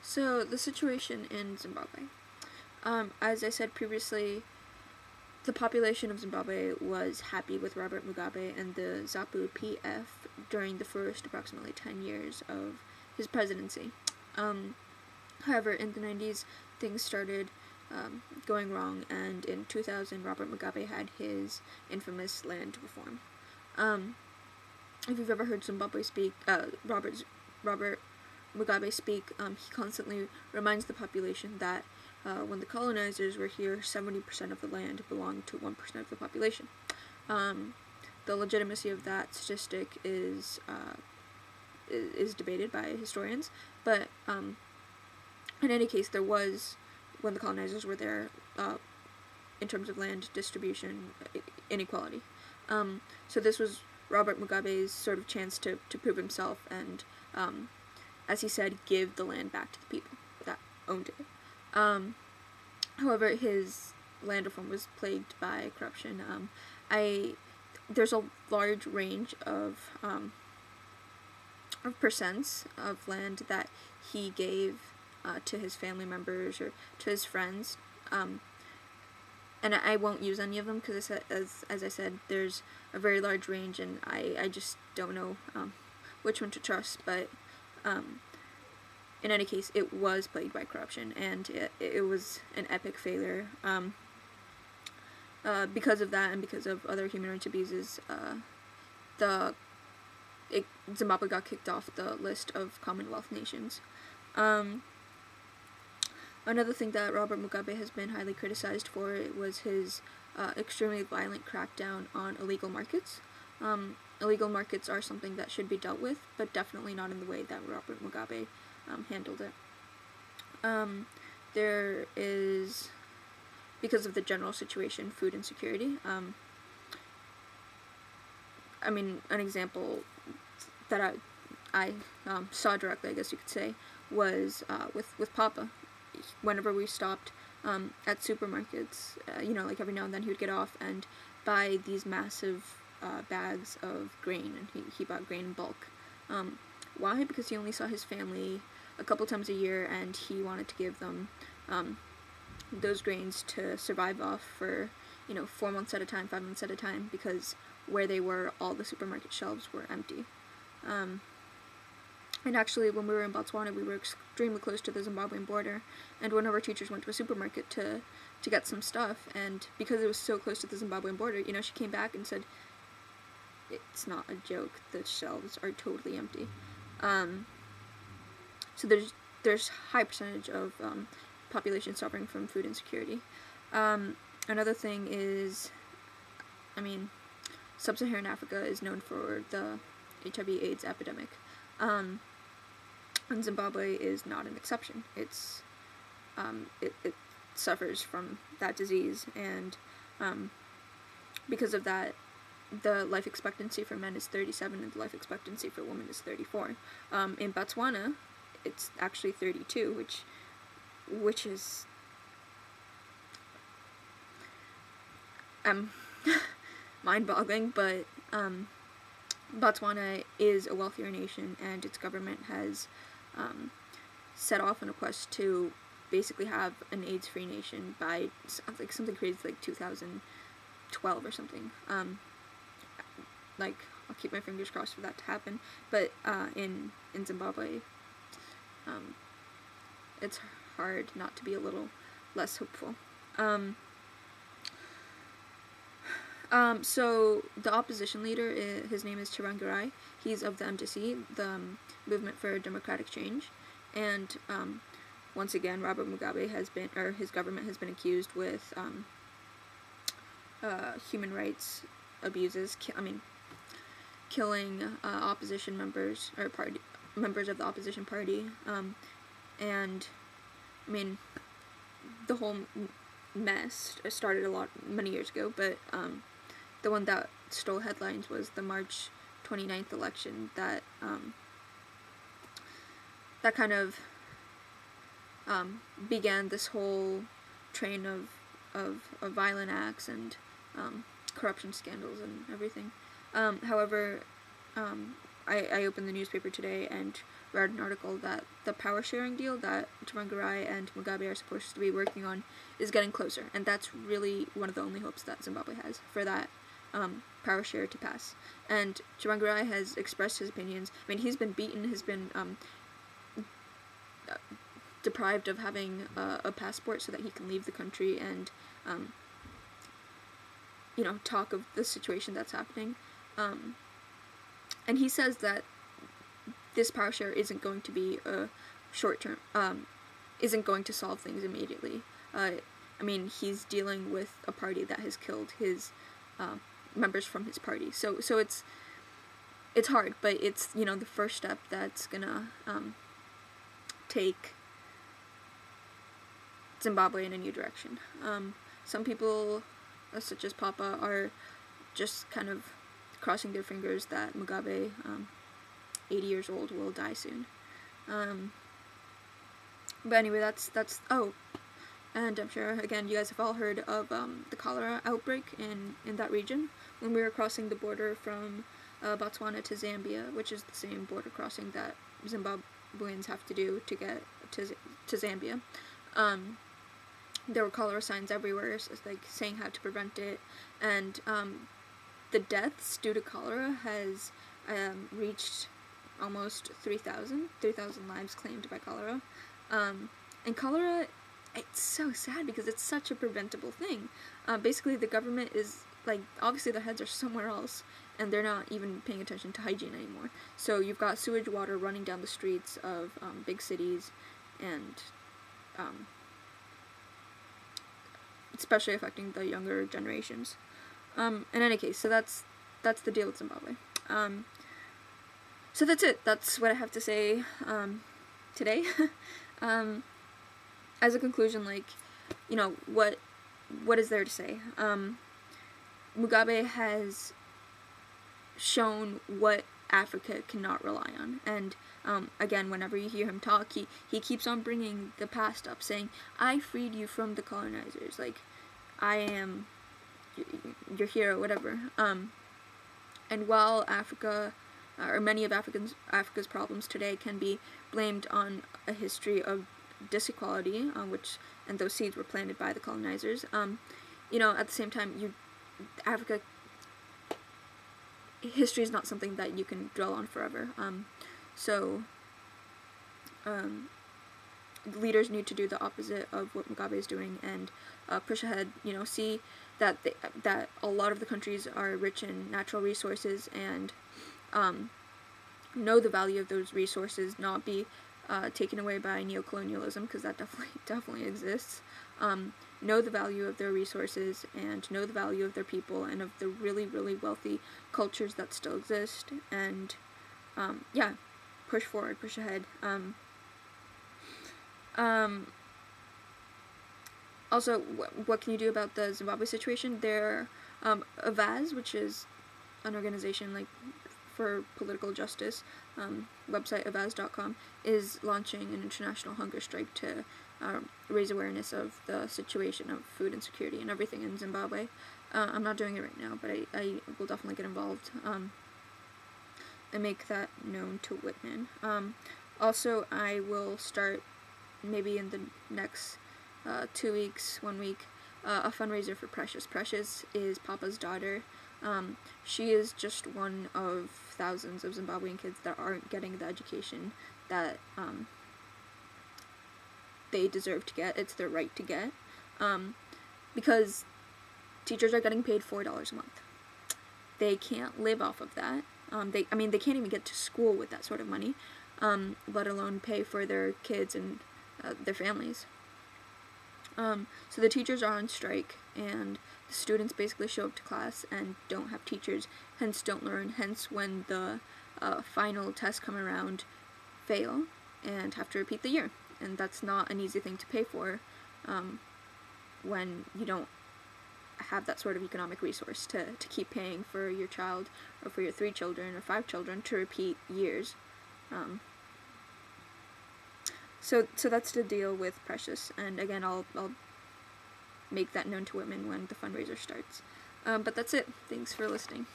So, the situation in Zimbabwe. As I said previously, the population of Zimbabwe was happy with Robert Mugabe and the ZAPU PF during the first approximately 10 years of his presidency. However, in the 90s, things started going wrong, and in 2000, Robert Mugabe had his infamous land reform. If you've ever heard Zimbabwe speak, Robert Mugabe speak, he constantly reminds the population that when the colonizers were here, 70% of the land belonged to 1% of the population. The legitimacy of that statistic is debated by historians, but in any case, there was, when the colonizers were there, in terms of land distribution, inequality. So this was Robert Mugabe's sort of chance to prove himself and, as he said, give the land back to the people that owned it. However, his land reform was plagued by corruption. There's a large range of percents of land that he gave to his family members or to his friends, and I won't use any of them because, as I said, there's a very large range, and I just don't know which one to trust. But in any case, it was plagued by corruption, and it was an epic failure. Because of that, and because of other human rights abuses, Zimbabwe got kicked off the list of Commonwealth nations. Another thing that Robert Mugabe has been highly criticized for was his extremely violent crackdown on illegal markets. Illegal markets are something that should be dealt with, but definitely not in the way that Robert Mugabe handled it. There is, because of the general situation, food insecurity. I mean, an example that I saw directly, I guess you could say, was with Papa. Whenever we stopped at supermarkets, like every now and then he would get off and buy these massive bags of grain, and he bought grain in bulk. Why? Because he only saw his family a couple times a year, and he wanted to give them those grains to survive off for 4 months at a time, 5 months at a time, because where they were, all the supermarket shelves were empty. And actually, when we were in Botswana, we were extremely close to the Zimbabwean border, and one of our teachers went to a supermarket to get some stuff, and because it was so close to the Zimbabwean border, she came back and said, it's not a joke, the shelves are totally empty. So there's high percentage of population suffering from food insecurity. Another thing is, Sub-Saharan Africa is known for the HIV/AIDS epidemic. And Zimbabwe is not an exception. It suffers from that disease, and because of that, the life expectancy for men is 37, and the life expectancy for women is 34. In Botswana, it's actually 32, which is mind-boggling, but Botswana is a wealthier nation, and its government has set off on a quest to basically have an AIDS-free nation by something crazy like 2012 or something. I'll keep my fingers crossed for that to happen. But in Zimbabwe, it's hard not to be a little less hopeful. So the opposition leader, his name is Tsvangirai. He's of the MDC, the Movement for Democratic Change, and once again, Robert Mugabe his government has been accused with human rights abuses. Killing opposition members or members of the opposition party, and the whole mess started many years ago, but the one that stole headlines was the March 29th election that kind of began this whole train of violent acts and corruption scandals and everything. However, I opened the newspaper today, and read an article that the power sharing deal that Tsvangirai and Mugabe are supposed to be working on is getting closer, and that's really one of the only hopes that Zimbabwe has for that power share to pass. And Tsvangirai has expressed his opinions. I mean, he's been beaten, has been deprived of having a passport so that he can leave the country and, you know, talk of the situation that's happening. And he says that this power share isn't going to be a short-term, isn't going to solve things immediately. I mean, he's dealing with a party that has killed his members from his party. So it's hard, but it's, you know, the first step that's gonna take Zimbabwe in a new direction. Some people, such as Papa, are just kind of crossing their fingers that Mugabe, 80 years old, will die soon. But anyway, that's oh, and I'm sure, again, you guys have all heard of the cholera outbreak in that region when we were crossing the border from Botswana to Zambia, which is the same border crossing that Zimbabweans have to do to get to Zambia. There were cholera signs everywhere, so like saying how to prevent it, and the deaths due to cholera has reached almost 3,000 lives claimed by cholera. And cholera, it's so sad because it's such a preventable thing. Basically, the government is, like, obviously their heads are somewhere else, and they're not even paying attention to hygiene anymore. So you've got sewage water running down the streets of big cities, and especially affecting the younger generations. In any case, so that's the deal with Zimbabwe. So that's it. That's what I have to say today. As a conclusion, like, you know, what is there to say? Mugabe has shown what Africa cannot rely on, and again, whenever you hear him talk, he keeps on bringing the past up, saying, I freed you from the colonizers, like, I am your hero, whatever. And while Africa, or many of Africa's problems today can be blamed on a history of disequality, and those seeds were planted by the colonizers, you know, at the same time, history is not something that you can dwell on forever. Leaders need to do the opposite of what Mugabe is doing and push ahead. You know, see that that a lot of the countries are rich in natural resources, and know the value of those resources, not be taken away by neocolonialism, because that definitely exists. Know the value of their resources, and know the value of their people, and of the really, really wealthy cultures that still exist, and yeah, push forward, push ahead. Also, what can you do about the Zimbabwe situation? There, Avaaz, which is an organization like for political justice, website avaaz.com, is launching an international hunger strike to raise awareness of the situation of food insecurity and everything in Zimbabwe. I'm not doing it right now, but I will definitely get involved and make that known to Whitman. Also, I will start, maybe in the next 2 weeks, 1 week, a fundraiser for Precious. Precious is Papa's daughter. She is just one of thousands of Zimbabwean kids that aren't getting the education that they deserve to get. It's their right to get, because teachers are getting paid $4 a month. They can't live off of that. They can't even get to school with that sort of money, let alone pay for their kids and their families. So the teachers are on strike, and the students basically show up to class and don't have teachers, hence don't learn, hence when the final tests come around, fail, and have to repeat the year. And that's not an easy thing to pay for when you don't have that sort of economic resource to keep paying for your child, or for your 3 children or 5 children to repeat years. So that's the deal with Precious, and again, I'll make that known to Whitman when the fundraiser starts. But that's it. Thanks for listening.